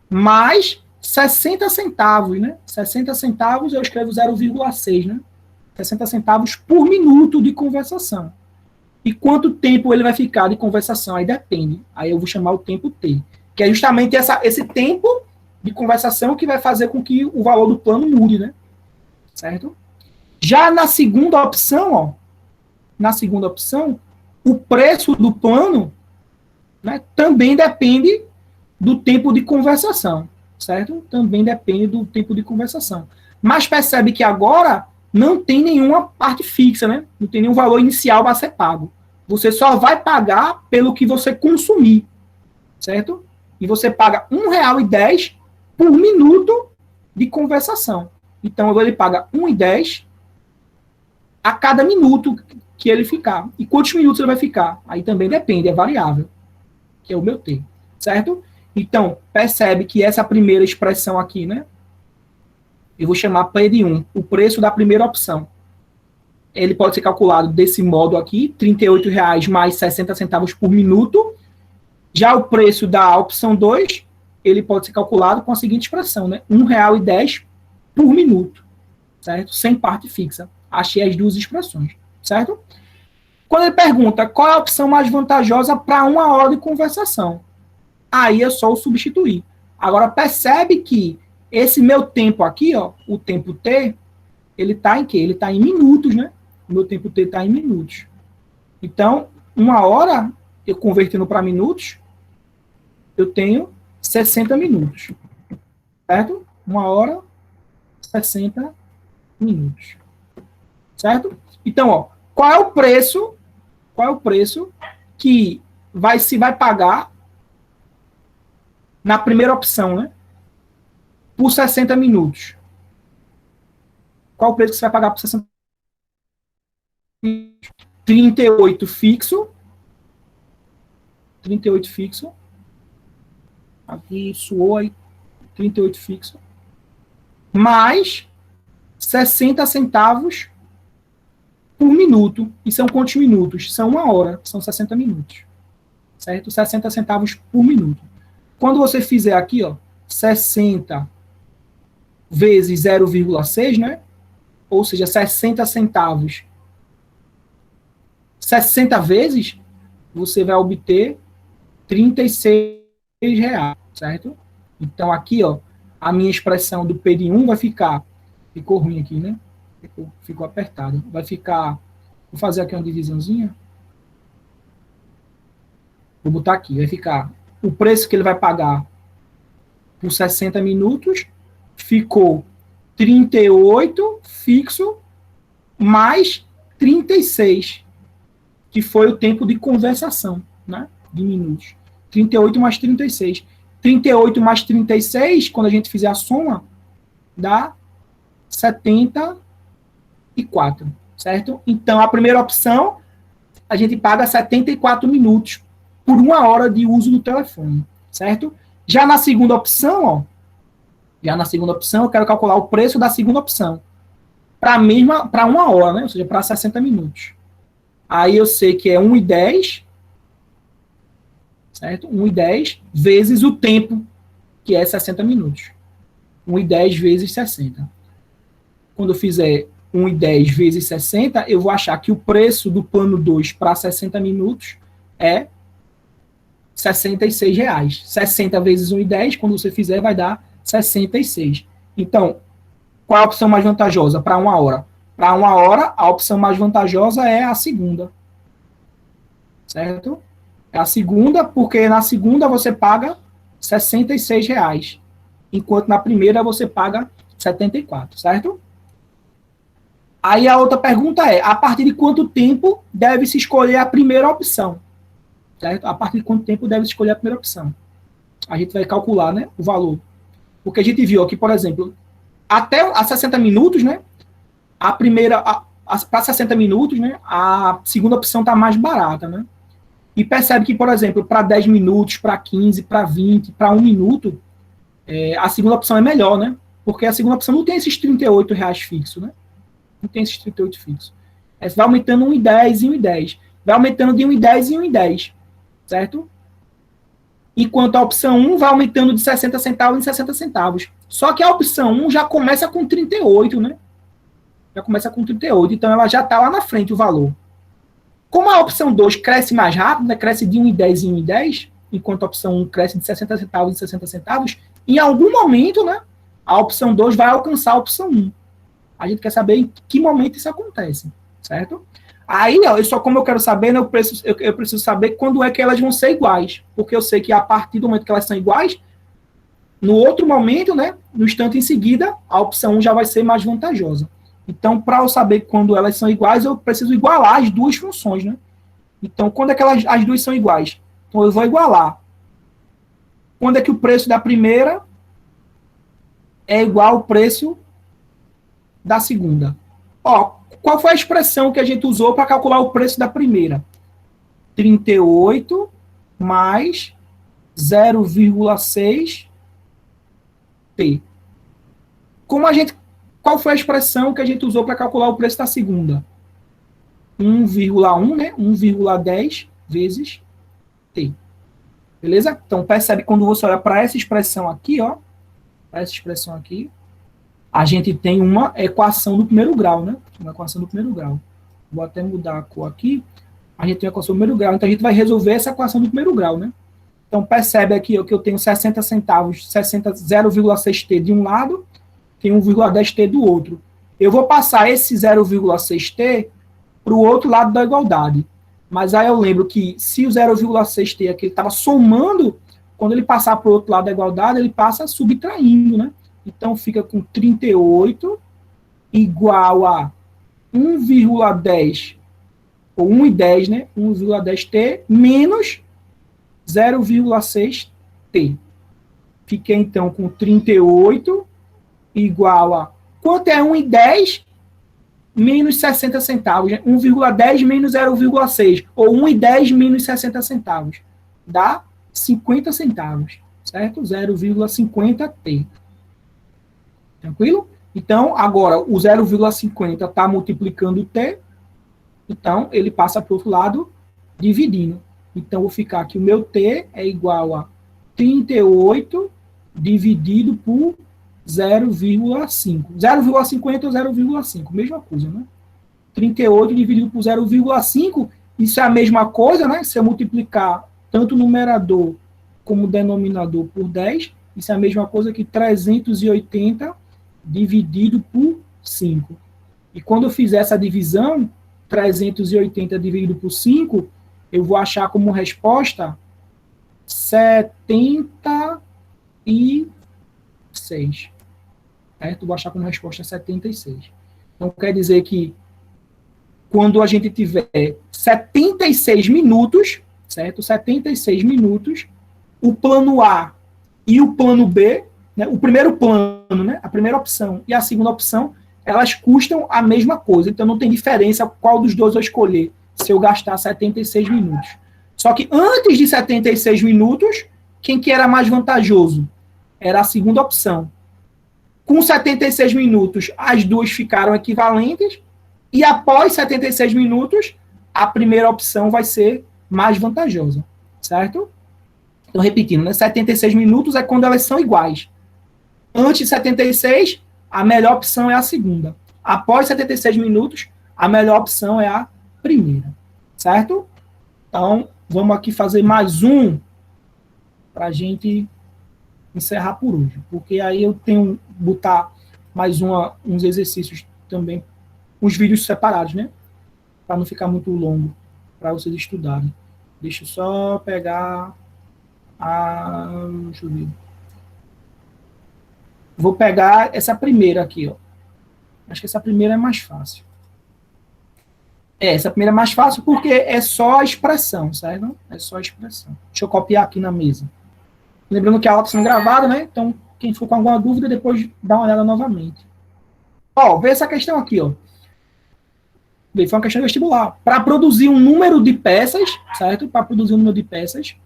mais 60 centavos, né? 60 centavos eu escrevo 0,6, né? 60 centavos por minuto de conversação. E quanto tempo ele vai ficar de conversação? Aí depende. Aí eu vou chamar o tempo T, que é justamente esse tempo de conversação que vai fazer com que o valor do plano mude, né? Certo? Já na segunda opção, o preço do plano, né, também depende do tempo de conversação, certo? Também depende do tempo de conversação. Mas percebe que agora não tem nenhuma parte fixa, né? Não tem nenhum valor inicial para ser pago. Você só vai pagar pelo que você consumir, certo? E você paga R$1,10 por minuto de conversação. Então, agora ele paga R$1,10 a cada minuto que ele ficar. E quantos minutos ele vai ficar? Aí também depende, é variável, que é o meu T, certo? Então, percebe que essa primeira expressão aqui, né? Eu vou chamar P de 1, o preço da primeira opção. Ele pode ser calculado desse modo aqui, R$ 38,00 mais 60 centavos por minuto. Já o preço da opção 2, ele pode ser calculado com a seguinte expressão, né? R$1,10 por minuto, certo? Sem parte fixa. Achei as duas expressões, certo? Quando ele pergunta qual é a opção mais vantajosa para 1 hora de conversação, aí é só o substituir. Agora, percebe que esse meu tempo aqui, ó, o tempo T, ele está em quê? Ele está em minutos, né? O meu tempo T está em minutos. Então, 1 hora, eu convertendo para minutos, eu tenho 60 minutos. Certo? 1 hora, 60 minutos. Certo? Então, ó, qual é o preço que se vai pagar na primeira opção, né? Por 60 minutos. Qual o preço que você vai pagar por 60 minutos? 38 fixo. 38 fixo. Aqui suou aí. 38 fixo. Mais 60 centavos por minuto. E são quantos minutos? São 1 hora. São 60 minutos. Certo? 60 centavos por minuto. Quando você fizer aqui, ó, 60 vezes 0,6, né? Ou seja, 60 centavos. 60 vezes, você vai obter R$36, certo? Então, aqui, ó, a minha expressão do P de 1 vai ficar... Ficou ruim aqui, né? Ficou apertado. Vai ficar... Vou fazer aqui uma divisãozinha. Vou botar aqui. Vai ficar o preço que ele vai pagar por 60 minutos. Ficou 38 fixo mais 36, que foi o tempo de conversação, né? De minutos. 38 mais 36. 38 mais 36, quando a gente fizer a soma, dá 74, certo? Então, a primeira opção, a gente paga 74 minutos por 1 hora de uso do telefone, certo? Já na segunda opção, eu quero calcular o preço da segunda opção para 1 hora, né? Ou seja, para 60 minutos. Aí eu sei que é 1,10, certo? 1,10 vezes o tempo, que é 60 minutos. 1,10 vezes 60. Quando eu fizer 1,10 vezes 60, eu vou achar que o preço do plano 2 para 60 minutos é R$66. 60 vezes 1,10, quando você fizer, vai dar 66. Então, qual é a opção mais vantajosa para 1 hora? Para 1 hora, a opção mais vantajosa é a segunda. Certo? É a segunda, porque na segunda você paga R$66, enquanto na primeira você paga 74, certo? Aí a outra pergunta é, a partir de quanto tempo deve se escolher a primeira opção? Certo? A partir de quanto tempo deve se escolher a primeira opção? A gente vai calcular, né, o valor. Porque a gente viu aqui, por exemplo, até a 60 minutos, né, a primeira, para 60 minutos, né, a segunda opção está mais barata, né? E percebe que, por exemplo, para 10 minutos, para 15, para 20, para 1 minuto, a segunda opção é melhor, né? Porque a segunda opção não tem esses R$38 fixos, né? Não tem esses 38 fixos. Vai aumentando 1,10 e 1,10. Vai aumentando de 1,10 em 1,10, certo? Enquanto a opção 1 vai aumentando de 60 centavos em 60 centavos. Só que a opção 1 já começa com 38, né? Já começa com 38, então ela já está lá na frente o valor. Como a opção 2 cresce mais rápido, né? Cresce de 1,10 em 1,10, enquanto a opção 1 cresce de 60 centavos em 60 centavos, em algum momento, né, a opção 2 vai alcançar a opção 1. A gente quer saber em que momento isso acontece, certo? Aí, ó, como eu quero saber, né, eu preciso saber quando é que elas vão ser iguais. Porque eu sei que a partir do momento que elas são iguais, no outro momento, né, no instante em seguida, a opção 1 já vai ser mais vantajosa. Então, para eu saber quando elas são iguais, eu preciso igualar as duas funções, né? Então, quando é que as duas são iguais? Então, eu vou igualar. Quando é que o preço da primeira é igual ao preço da segunda? Ó, qual foi a expressão que a gente usou para calcular o preço da primeira? 38 mais 0,6 P. Qual foi a expressão que a gente usou para calcular o preço da segunda? 1,1, né? 1,10 vezes T. Beleza? Então, percebe quando você olha para essa expressão aqui, ó, para essa expressão aqui, a gente tem uma equação do primeiro grau, né? Uma equação do primeiro grau. Vou até mudar a cor aqui. A gente tem a equação do primeiro grau. Então, a gente vai resolver essa equação do primeiro grau, né? Então, percebe aqui ó, que eu tenho 60 centavos, 0,6T de um lado, tem 1,10T do outro. Eu vou passar esse 0,6T para o outro lado da igualdade. Mas aí eu lembro que se o 0,6T aqui estava somando, quando ele passar para o outro lado da igualdade, ele passa subtraindo, né? Então, fica com 38 igual a 1,10, ou 1,10, né? 1,10t menos 0,6t. Fiquei, então, com 38 igual a... Quanto é 1,10 menos 60 centavos? 1,10 menos 0,6. Ou 1,10 menos 60 centavos. Dá 50 centavos, certo? 0,50t. Tranquilo? Então, agora, o 0,50 está multiplicando o t, então ele passa para o outro lado dividindo. Então, vou ficar aqui, o meu t é igual a 38 dividido por 0,5. 0,50 ou 0,5, mesma coisa, né? 38 dividido por 0,5, isso é a mesma coisa, né? Se eu multiplicar tanto o numerador como o denominador por 10, isso é a mesma coisa que 380 dividido por 5. E quando eu fizer essa divisão, 380 dividido por 5, eu vou achar como resposta 76. Certo? Vou achar como resposta 76. Então, quer dizer que quando a gente tiver 76 minutos, certo? 76 minutos, o plano A e o plano B, né? O primeiro plano, né? A primeira opção e a segunda opção, elas custam a mesma coisa. Então, não tem diferença qual dos dois eu escolher se eu gastar 76 minutos. Só que antes de 76 minutos, quem que era mais vantajoso? Era a segunda opção. Com 76 minutos, as duas ficaram equivalentes, e após 76 minutos, a primeira opção vai ser mais vantajosa, certo? Então, repetindo, né? 76 minutos é quando elas são iguais. Antes de 76, a melhor opção é a segunda. Após 76 minutos, a melhor opção é a primeira, certo? Então, vamos aqui fazer mais um para a gente encerrar por hoje, porque aí eu tenho que botar mais uns exercícios também, uns vídeos separados, né? Para não ficar muito longo, para vocês estudarem. Deixa eu só pegar deixa eu ver. Vou pegar essa primeira aqui, ó. Acho que essa primeira é mais fácil. Essa primeira é mais fácil porque é só a expressão, certo? É só a expressão. Deixa eu copiar aqui na mesa. Lembrando que a aula está sendo gravada, né? Então, quem for com alguma dúvida, depois dá uma olhada novamente. Ó, vê essa questão aqui, ó. Foi uma questão vestibular. Para produzir um número de peças, certo? Para produzir um número de peças,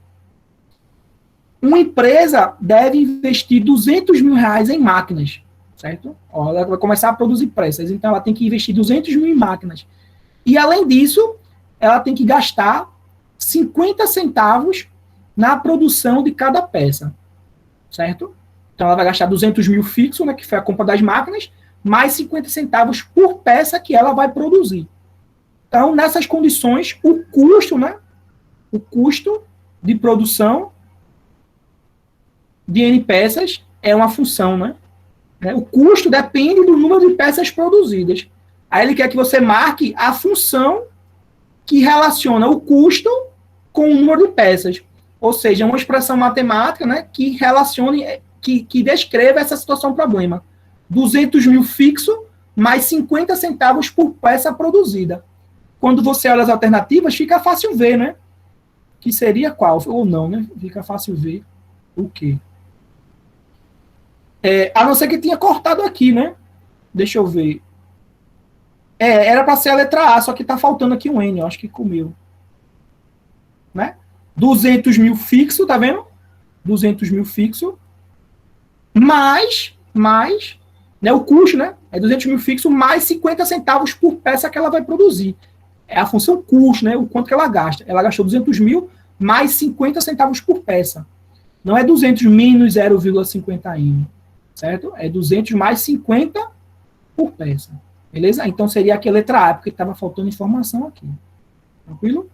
uma empresa deve investir R$200 mil em máquinas, certo? Ó, ela vai começar a produzir peças, então ela tem que investir 200 mil em máquinas. E, além disso, ela tem que gastar 50 centavos na produção de cada peça, certo? Então, ela vai gastar 200 mil fixo, né, que foi a compra das máquinas, mais 50 centavos por peça que ela vai produzir. Então, nessas condições, o custo, né, o custo de produção de N peças é uma função, né? O custo depende do número de peças produzidas. Aí ele quer que você marque a função que relaciona o custo com o número de peças. Ou seja, uma expressão matemática, né, que relacione, que descreva essa situação-problema. 200 mil fixo, mais 50 centavos por peça produzida. Quando você olha as alternativas, fica fácil ver, né? Que seria qual? Ou não, né? Fica fácil ver o quê? A não ser que tinha cortado aqui, né? Deixa eu ver. Era para ser a letra A, só que está faltando aqui um N, eu acho que comeu. Né? 200 mil fixo, tá vendo? 200 mil fixo, mais, né, o custo, né? É 200 mil fixo, mais 50 centavos por peça que ela vai produzir. É a função custo, né? O quanto que ela gasta. Ela gastou 200 mil, mais 50 centavos por peça. Não é 200 menos 0,50 N, certo? É 200 mais 50 por peça. Beleza? Então seria aqui a letra A, porque estava faltando informação aqui. Tranquilo?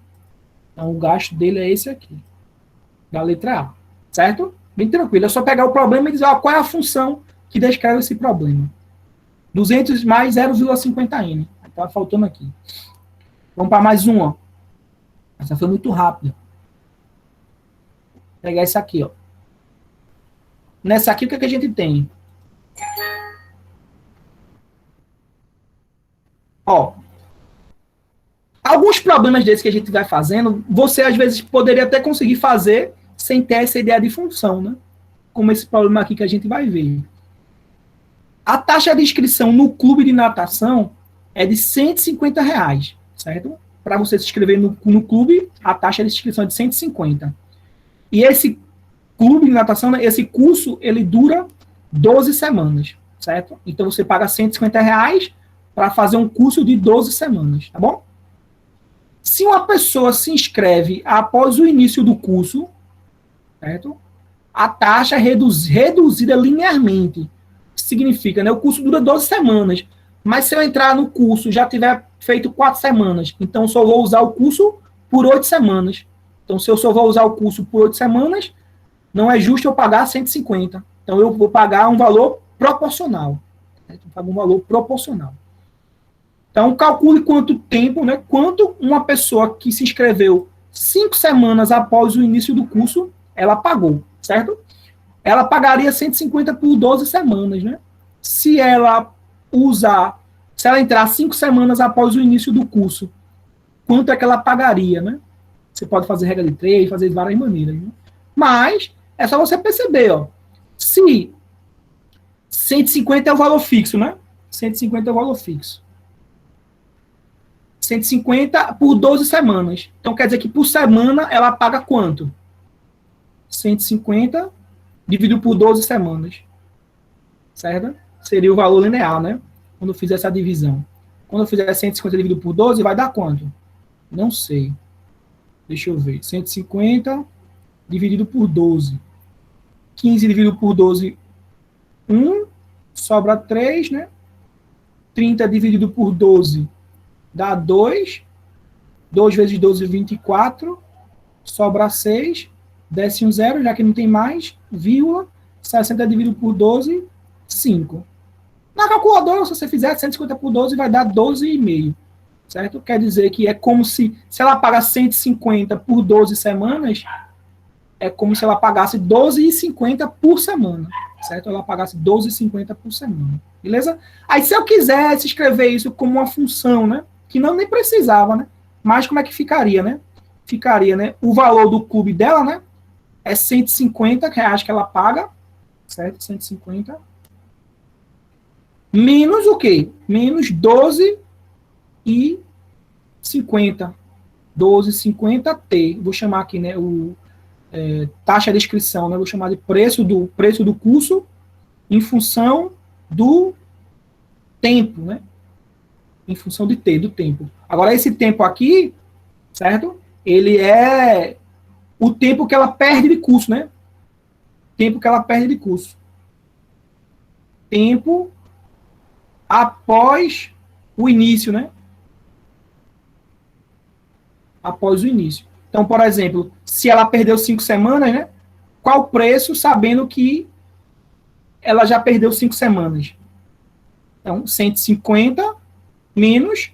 Então o gasto dele é esse aqui. Da letra A. Certo? Bem tranquilo. É só pegar o problema e dizer qual é a função que descreve esse problema. 200 mais 0,50 N. Estava faltando aqui. Vamos para mais uma. Essa foi muito rápida. Vou pegar essa aqui, ó. Nessa aqui, o que a gente tem? Ó, alguns problemas desses que a gente vai fazendo, você às vezes poderia até conseguir fazer sem ter essa ideia de função, né? Como esse problema aqui que a gente vai ver. A taxa de inscrição no clube de natação é de R$150, certo? Para você se inscrever no clube, a taxa de inscrição é de 150. E esse clube de natação, esse curso, ele dura 12 semanas, certo? Então você paga R$150 para fazer um curso de 12 semanas, tá bom? Se uma pessoa se inscreve após o início do curso, certo? A taxa é reduzida linearmente. Significa, né? O curso dura 12 semanas. Mas se eu entrar no curso, já tiver feito 4 semanas, então só vou usar o curso por 8 semanas. Então, se eu só vou usar o curso por 8 semanas, não é justo eu pagar 150. Então, eu vou pagar um valor proporcional. Certo? Eu pago um valor proporcional. Então, calcule quanto tempo, né? Quanto uma pessoa que se inscreveu 5 semanas após o início do curso, ela pagou, certo? Ela pagaria 150 por 12 semanas, né? Se ela entrar 5 semanas após o início do curso, quanto é que ela pagaria, né? Você pode fazer regra de 3, fazer de várias maneiras, né? Mas é só você perceber, ó. Se 150 é o valor fixo, né? 150 é o valor fixo. 150 por 12 semanas. Então, quer dizer que por semana ela paga quanto? 150 dividido por 12 semanas. Certo? Seria o valor linear, né? Quando eu fizer essa divisão. Quando eu fizer 150 dividido por 12, vai dar quanto? Não sei. Deixa eu ver. 150 dividido por 12. 15 dividido por 12, 1. Sobra 3, né? 30 dividido por 12 dá 2. 2 vezes 12, 24. Sobra 6. Desce um 0, já que não tem mais. Vírgula. 60 dividido por 12, 5. Na calculadora, se você fizer 150 por 12, vai dar 12,5. Certo? Quer dizer que é como se ela paga 150 por 12 semanas, é como se ela pagasse 12,50 por semana. Certo? Ela pagasse 12,50 por semana. Beleza? Aí, se eu quisesse escrever isso como uma função, né? Que não nem precisava, né? Mas como é que ficaria, né? Ficaria, né? O valor do clube dela, né? É R$150 que ela paga. Certo? 150. Menos o quê? Menos 12,50. 12,50T. Vou chamar aqui, né? Taxa de inscrição, né? Vou chamar de preço do curso em função do tempo, né? Em função de T, do tempo. Agora, esse tempo aqui, certo? Ele é o tempo que ela perde de curso, né? Tempo que ela perde de curso. Tempo após o início, né? Após o início. Então, por exemplo, se ela perdeu 5 semanas, né? Qual o preço, sabendo que ela já perdeu 5 semanas? Então, 150 menos,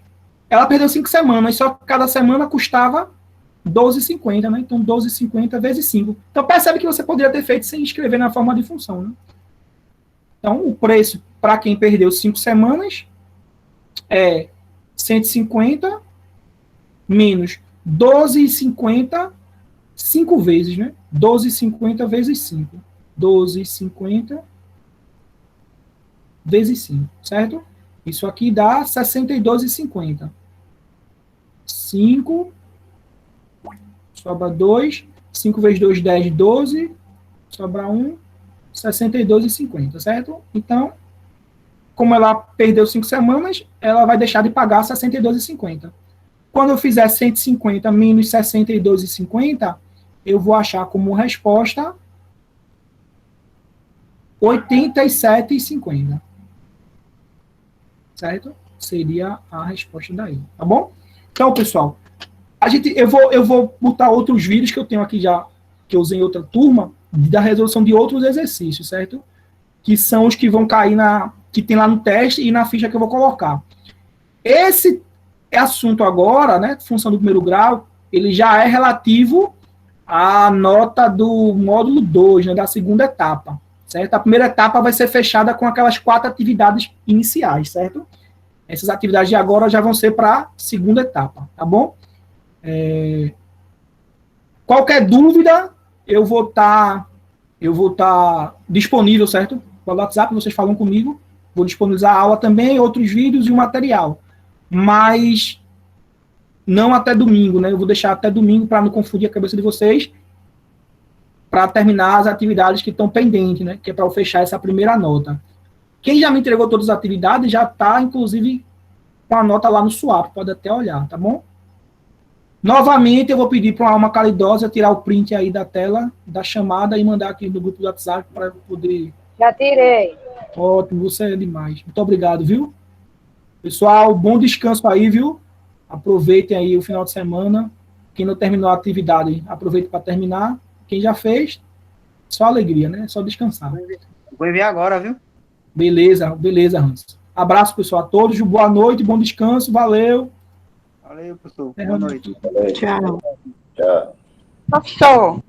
ela perdeu 5 semanas, só que cada semana custava 12,50, né? Então, 12,50 vezes 5. Então, percebe que você poderia ter feito sem escrever na forma de função, né? Então, o preço para quem perdeu 5 semanas é 150 menos 12,50 5 vezes, né? 12,50 vezes 5. 12,50 vezes 5, certo? Isso aqui dá 62,50. 5, sobra 2. 5 vezes 2, 10, 12. Sobra 1, 62,50, certo? Então, como ela perdeu 5 semanas, ela vai deixar de pagar 62,50. Quando eu fizer 150 menos 62,50, eu vou achar como resposta 87,50. Certo? Seria a resposta daí, tá bom? Então, pessoal, eu vou botar outros vídeos que eu tenho aqui já, que eu usei em outra turma, da resolução de outros exercícios, certo? Que são os que vão cair que tem lá no teste e na ficha que eu vou colocar. Esse assunto agora, né, função do primeiro grau, ele já é relativo à nota do módulo 2, né, da segunda etapa, certo? A primeira etapa vai ser fechada com aquelas 4 atividades iniciais, certo? Essas atividades de agora já vão ser para a segunda etapa, tá bom? Qualquer dúvida, eu vou estar disponível, certo? Pelo WhatsApp, vocês falam comigo. Vou disponibilizar a aula também, outros vídeos e o material. Mas não até domingo, né? Eu vou deixar até domingo para não confundir a cabeça de vocês, para terminar as atividades que estão pendentes, né? Que é para eu fechar essa primeira nota. Quem já me entregou todas as atividades já está, inclusive, com a nota lá no SWAP, pode até olhar, tá bom? Novamente, eu vou pedir para uma alma calidosa tirar o print aí da tela, da chamada, e mandar aqui no grupo do WhatsApp para poder... Já tirei. Ótimo, você é demais. Muito obrigado, viu? Pessoal, bom descanso aí, viu? Aproveitem aí o final de semana. Quem não terminou a atividade, aproveite para terminar. Quem já fez, só alegria, né? Só descansar. Vou enviar agora, viu? Beleza, beleza, Hans. Abraço, pessoal, a todos. Boa noite, bom descanso. Valeu. Valeu, professor. Boa noite. Tchau. Tchau. Professor.